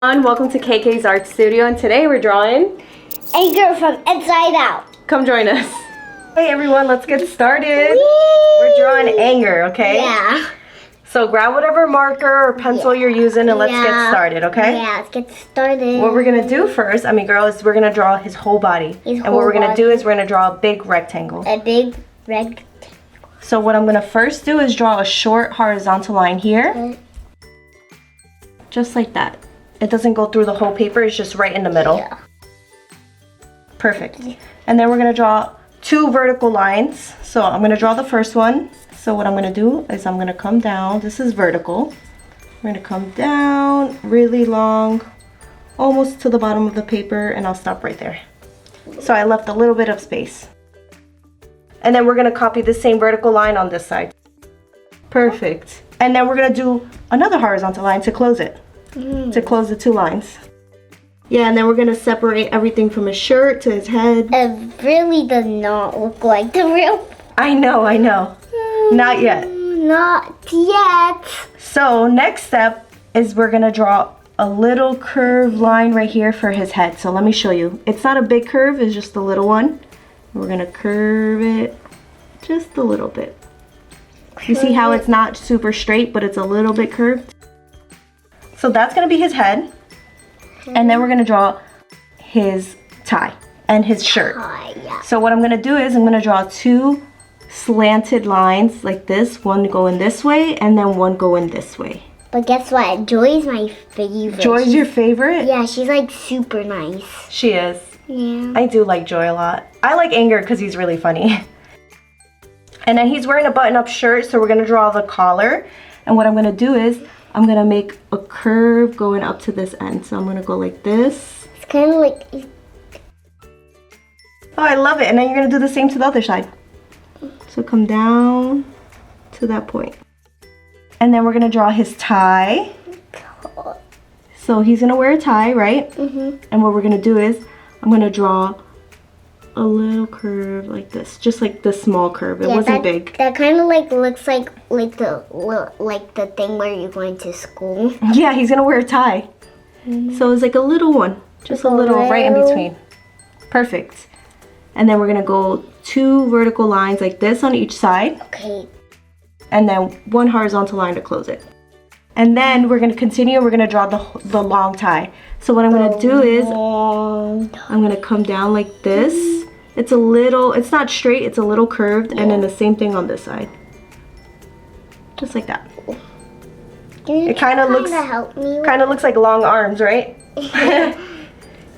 Welcome to KK's Art Studio, and today we're drawing A girl from Inside Out. Come join us. Hey everyone, let's get started. Whee! We're drawing anger, okay? Yeah. So grab whatever marker or pencil you're using and let's get started, okay? Yeah, let's get started. What we're gonna do first, Girl, is we're gonna draw his whole body. And what we're gonna do is we're gonna draw a big rectangle. A big rectangle. So what I'm gonna first do is draw a short horizontal line here. Okay. Just like that. It doesn't go through the whole paper, it's just right in the middle. Yeah. Perfect. And then we're gonna draw two vertical lines. So I'm gonna draw the first one. So what I'm gonna do is I'm gonna come down. This is vertical. We're gonna come down really long, almost to the bottom of the paper, and I'll stop right there. So I left a little bit of space. And then we're gonna copy the same vertical line on this side. Perfect. And then we're gonna do another horizontal line to close it. To close the two lines. Yeah, and then we're gonna separate everything from his shirt to his head. It really does not look like the real. I know. Not yet. Not yet. So next step is we're gonna draw a little curved line right here for his head. So let me show you. It's not a big curve, it's just a little one. We're gonna curve it just a little bit. You see how it's not super straight, but it's a little bit curved? So that's gonna be his head. And then we're gonna draw his tie and his shirt. Yeah. So what I'm gonna do is I'm gonna draw two slanted lines like this. One going this way and then one going this way. But guess what? Joy's my favorite. Joy's your favorite? Yeah, she's like super nice. She is. Yeah. I do like Joy a lot. I like Anger because he's really funny. And then he's wearing a button-up shirt, so we're gonna draw the collar. And what I'm gonna do is I'm gonna make a curve going up to this end. So I'm gonna go like this. It's kind of like. Oh, I love it. And then you're gonna do the same to the other side. So come down to that point. And then we're gonna draw his tie. So he's gonna wear a tie, right? And what we're gonna do is I'm gonna draw a little curve like this, just like the small curve. It wasn't big. That kind of like looks like the thing where you're going to school. Yeah, he's gonna wear a tie. So it's like a little one, just a little right in between. Perfect. And then we're gonna go two vertical lines like this on each side. Okay. And then one horizontal line to close it. And then we're gonna continue. We're gonna draw the long tie. So what I'm gonna do is I'm gonna come down like this. It's not straight, it's a little curved, and then the same thing on this side. Just like that. It kind of looks like long arms, right?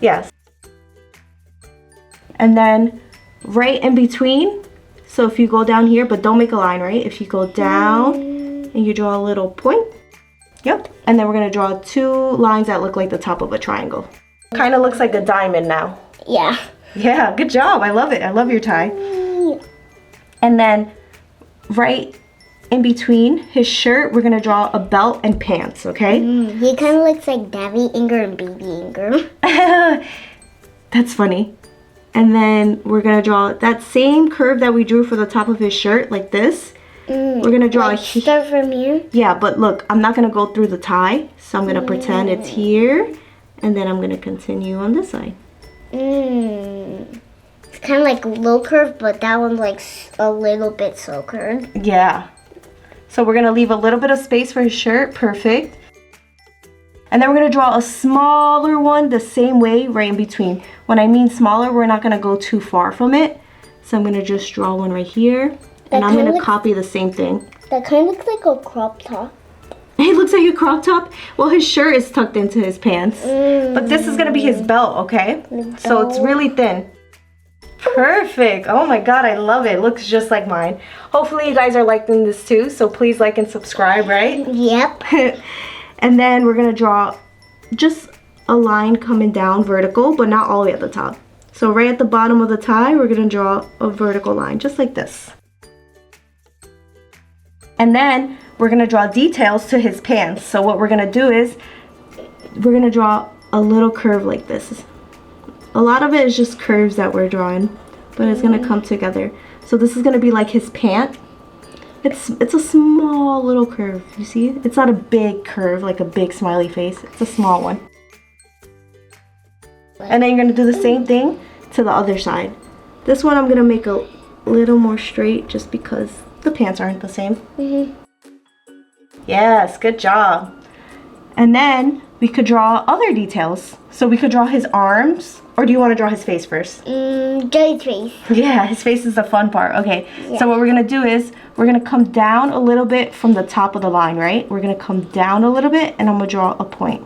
Yes. And then right in between, so if you go down here, but don't make a line, right? If you go down and you draw a little point. Yep. And then we're gonna draw two lines that look like the top of a triangle. Kind of looks like a diamond now. Yeah. Yeah, good job. I love it. I love your tie. And then right in between his shirt, we're gonna draw a belt and pants, okay? He kind of looks like Daddy Anger and Baby Anger. That's funny. And then we're gonna draw that same curve that we drew for the top of his shirt, like this. We're gonna draw start from here. Yeah, but look, I'm not gonna go through the tie, so I'm gonna pretend it's here, and then I'm gonna continue on this side. It's kind of like low curve, but that one's like a little bit so curved. Yeah. So we're gonna leave a little bit of space for his shirt. Perfect. And then we're gonna draw a smaller one the same way right in between. When I mean smaller, we're not gonna go too far from it. So I'm gonna just draw one right here. And I'm gonna copy the same thing. That kind of looks like a crop top. It looks like a crop top? Well, his shirt is tucked into his pants. But this is gonna be his belt, okay? So it's really thin. Perfect. Oh my god, I love it. Looks just like mine. Hopefully you guys are liking this too, so please like and subscribe, right? Yep. And then we're gonna draw just a line coming down vertical, but not all the way at the top. So right at the bottom of the tie, we're gonna draw a vertical line, just like this. And then we're gonna draw details to his pants. So what we're gonna do is we're gonna draw a little curve like this. A lot of it is just curves that we're drawing, but it's gonna come together. So this is gonna be like his pant. It's a small little curve, you see? It's not a big curve, like a big smiley face. It's a small one. And then you're gonna do the same thing to the other side. This one I'm gonna make a little more straight just because the pants aren't the same. Yes, good job. And then we could draw other details. So we could draw his arms, or do you want to draw his face first? Joey's face. Yeah, his face is the fun part. Okay, Yeah. so what we're gonna do is we're gonna come down a little bit from the top of the line, right? We're gonna come down a little bit and I'm gonna draw a point.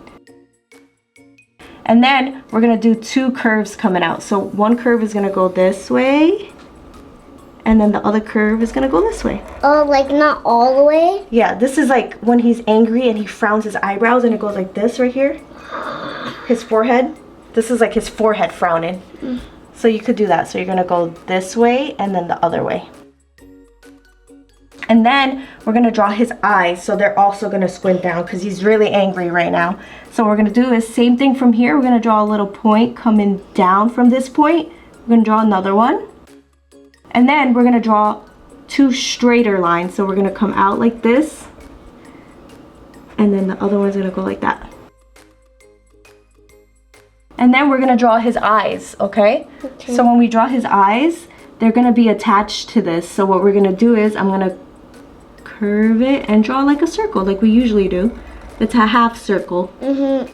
And then we're gonna do two curves coming out. So one curve is gonna go this way, and then the other curve is gonna go this way. Oh, like not all the way? Yeah, this is like when he's angry and he frowns his eyebrows and it goes like this right here. His forehead. This is like his forehead frowning. So you could do that. So you're gonna go this way and then the other way. And then we're gonna draw his eyes. So they're also gonna squint down because he's really angry right now. So what we're gonna do is same thing from here. We're gonna draw a little point coming down from this point. We're gonna draw another one. And then we're gonna draw two straighter lines. So we're gonna come out like this. And then the other one's gonna go like that. And then we're gonna draw his eyes, okay? So when we draw his eyes, they're gonna be attached to this. So what we're gonna do is I'm gonna curve it and draw like a circle, like we usually do. It's a half circle. And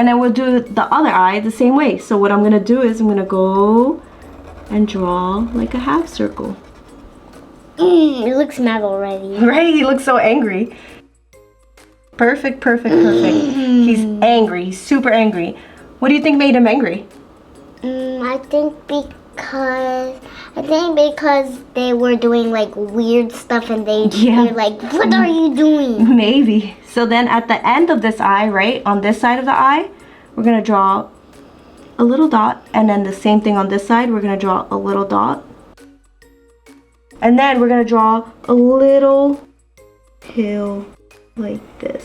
then we'll do the other eye the same way. So what I'm gonna do is I'm gonna go and draw like a half circle. It looks mad already. Right? He looks so angry. Perfect, perfect, perfect. He's angry. He's super angry. What do you think made him angry? I think because they were doing like weird stuff and they're like, what are you doing? Maybe. So then at the end of this eye, right, on this side of the eye, we're gonna draw a little dot, and then the same thing on this side, we're gonna draw a little dot. And then we're gonna draw a little hill like this.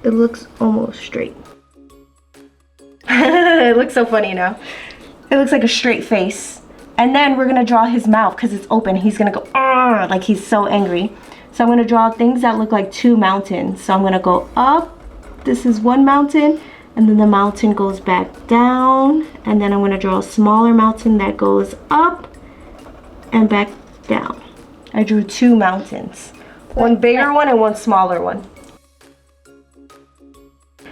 It looks almost straight. It looks so funny now. It looks like a straight face. And then we're gonna draw his mouth because it's open. He's gonna go, "Arr!" like he's so angry. So I'm gonna draw things that look like two mountains. So I'm gonna go up. This is one mountain, and then the mountain goes back down. And then I'm gonna draw a smaller mountain that goes up and back down. I drew two mountains. One bigger one and one smaller one.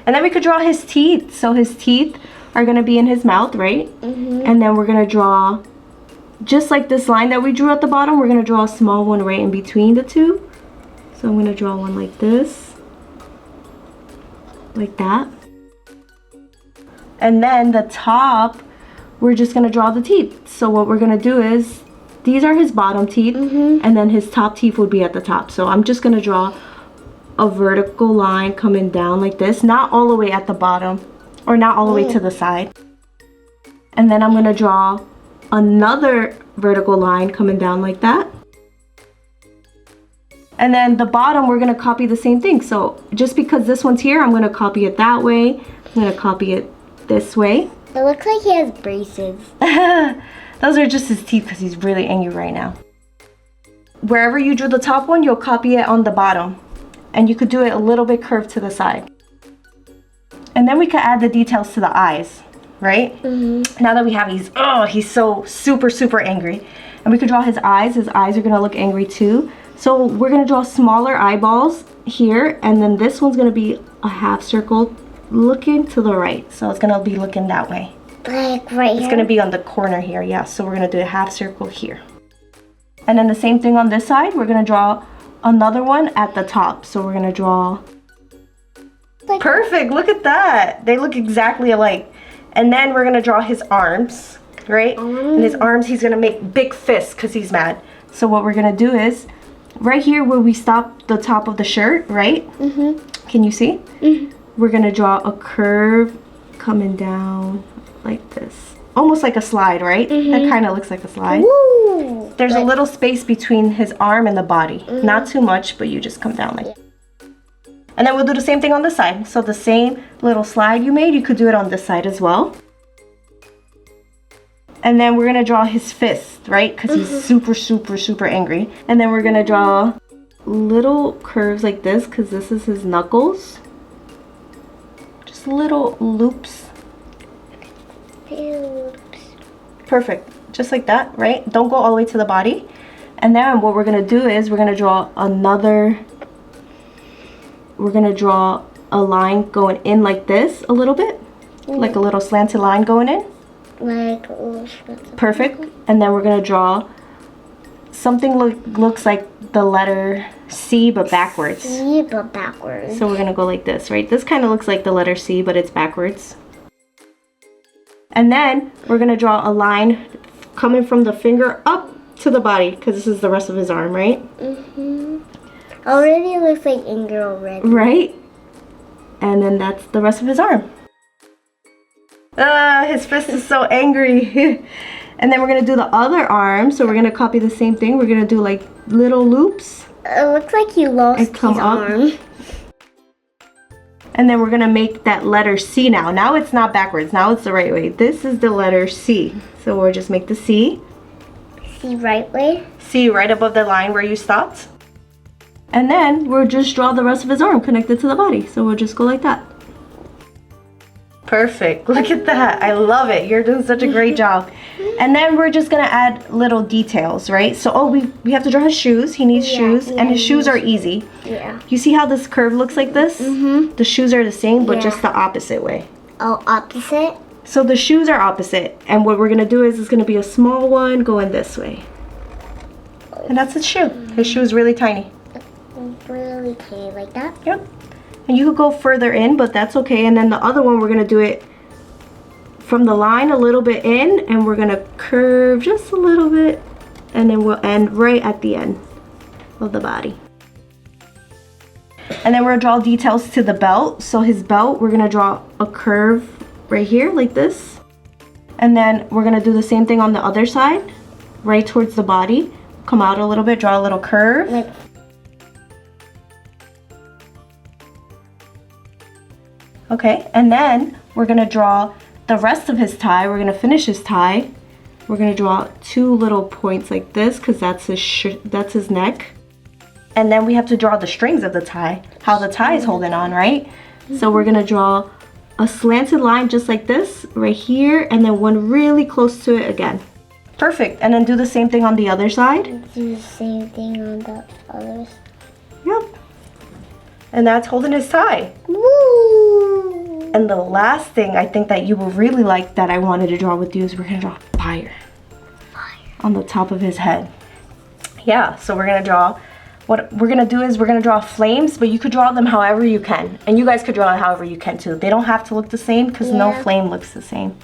And then we could draw his teeth. So his teeth are gonna be in his mouth, right? And then we're gonna draw, just like this line that we drew at the bottom, we're gonna draw a small one right in between the two. So I'm gonna draw one like this, like that. And then the top, we're just gonna draw the teeth. So what we're gonna do is, these are his bottom teeth, and then his top teeth would be at the top. So I'm just gonna draw a vertical line coming down like this, not all the way at the bottom, or not all the way to the side. And then I'm gonna draw another vertical line coming down like that. And then the bottom, we're gonna copy the same thing. So just because this one's here, I'm gonna copy it that way. I'm gonna copy it this way. It looks like he has braces. Those are just his teeth because he's really angry right now. Wherever you drew the top one, you'll copy it on the bottom. And you could do it a little bit curved to the side. And then we could add the details to the eyes, right? Now that we have he's so super, super angry. And we could draw his eyes. His eyes are gonna look angry too. So we're gonna draw smaller eyeballs here. And then this one's gonna be a half circle looking to the right. So it's gonna be looking that way. Like right It's here? gonna be on the corner here, yeah. So we're gonna do a half circle here. And then the same thing on this side, we're gonna draw another one at the top. So we're gonna draw, perfect, look at that. They look exactly alike. And then we're gonna draw his arms, right? And his arms, he's gonna make big fists because he's mad. So what we're gonna do is, right here where we stop the top of the shirt, right? Can you see? We're gonna draw a curve coming down like this. Almost like a slide, right? That kind of looks like a slide. Woo! There's a little space between his arm and the body. Not too much, but you just come down like that. And then we'll do the same thing on this side. So the same little slide you made, you could do it on this side as well. And then we're gonna draw his fist, right? Because he's super, super, super angry. And then we're gonna draw little curves like this because this is his knuckles. Just little loops Perfect. Just like that, right? Don't go all the way to the body. And then what we're gonna do is we're gonna draw a line going in like this a little bit. Like a little slanted line going in. Like a little slanted. Perfect. And then we're gonna draw something looks like the letter C but backwards. C but backwards. So we're gonna go like this, right? This kind of looks like the letter C but it's backwards. And then we're gonna draw a line coming from the finger up to the body because this is the rest of his arm, right? Already looks like anger already. Right? And then that's the rest of his arm. His fist is so angry. And then we're gonna do the other arm. So we're gonna copy the same thing. We're gonna do like little loops. It looks like he lost his arm. And then we're gonna make that letter C now. Now it's not backwards, now it's the right way. This is the letter C. So we'll just make the C. C right way? C right above the line where you stopped. And then we'll just draw the rest of his arm connected to the body. So we'll just go like that. Perfect, look at that. I love it, you're doing such a great job. And then we're just gonna add little details, right? So, we have to draw his shoes. He needs shoes, and his shoes are easy. Yeah. You see how this curve looks like this? The shoes are the same, but just the opposite way. Oh, opposite? So the shoes are opposite, and what we're gonna do is it's gonna be a small one going this way. And that's his shoe. His shoe is really tiny. Really tiny, like that? Yep. And you could go further in, but that's okay. And then the other one, we're gonna do it from the line a little bit in, and we're gonna curve just a little bit, and then we'll end right at the end of the body. And then we're gonna draw details to the belt. So his belt, we're gonna draw a curve right here like this. And then we're gonna do the same thing on the other side, right towards the body. Come out a little bit, draw a little curve. Okay, and then we're gonna draw the rest of his tie. We're gonna finish his tie. We're gonna draw two little points like this because that's his neck. And then we have to draw the strings of the tie, how the tie is holding on, right? So we're gonna draw a slanted line just like this right here, and then one really close to it again. Perfect, and then do the same thing on the other side. Do the same thing on the other side. Yep. And that's holding his tie. Woo! And the last thing I think that you will really like that I wanted to draw with you is we're gonna draw fire on the top of his head. Yeah, so we're gonna draw, what we're gonna do is we're gonna draw flames, but you could draw them however you can. And you guys could draw it however you can too. They don't have to look the same because no flame looks the same.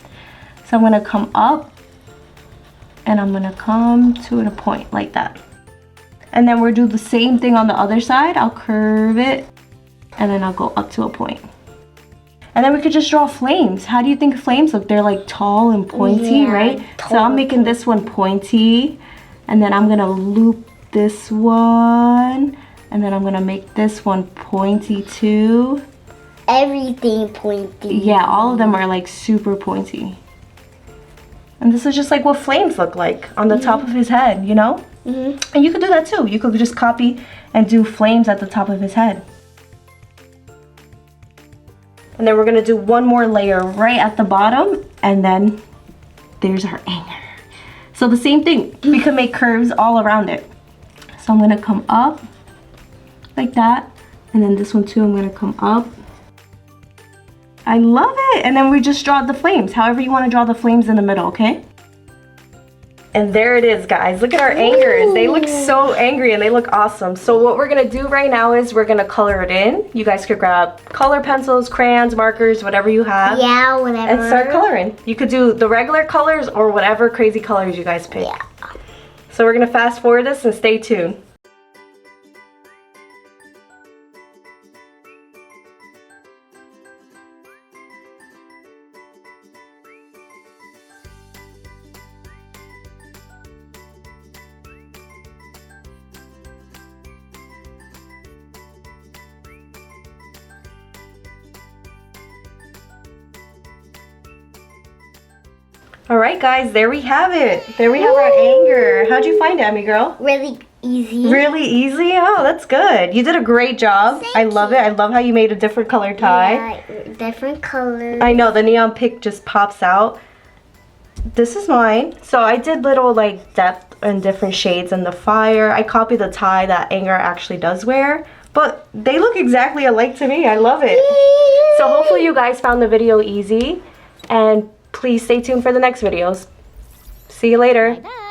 So I'm gonna come up and I'm gonna come to a point like that. And then we'll do the same thing on the other side. I'll curve it and then I'll go up to a point. And then we could just draw flames. How do you think flames look? They're like tall and pointy, right? So I'm making this one pointy, and then I'm gonna loop this one, and then I'm gonna make this one pointy too. Everything pointy. Yeah, all of them are like super pointy. And this is just like what flames look like on the top of his head, you know? And you could do that too. You could just copy and do flames at the top of his head. And then we're gonna do one more layer right at the bottom, and then there's our anger. So the same thing, we could make curves all around it. So I'm gonna come up like that, and then this one too, I'm gonna come up. I love it. And then we just draw the flames, however you wanna draw the flames in the middle, okay? And there it is, guys. Look at our angers. They look so angry and they look awesome. So what we're gonna do right now is we're gonna color it in. You guys could grab color pencils, crayons, markers, whatever you have. Yeah, whatever. And start coloring. You could do the regular colors or whatever crazy colors you guys pick. Yeah. So we're gonna fast forward this and stay tuned. All right, guys, there we have it. There we have our anger. How'd you find it, Emy Girl? Really easy. Really easy? Oh, that's good. You did a great job. I love it. I love how you made a different color tie. Yeah, different colors. I know, the neon pink just pops out. this is mine. So I did little like depth and different shades in the fire. I copied the tie that Anger actually does wear, but they look exactly alike to me. I love it. So hopefully you guys found the video easy, and please stay tuned for the next videos. See you later. Bye.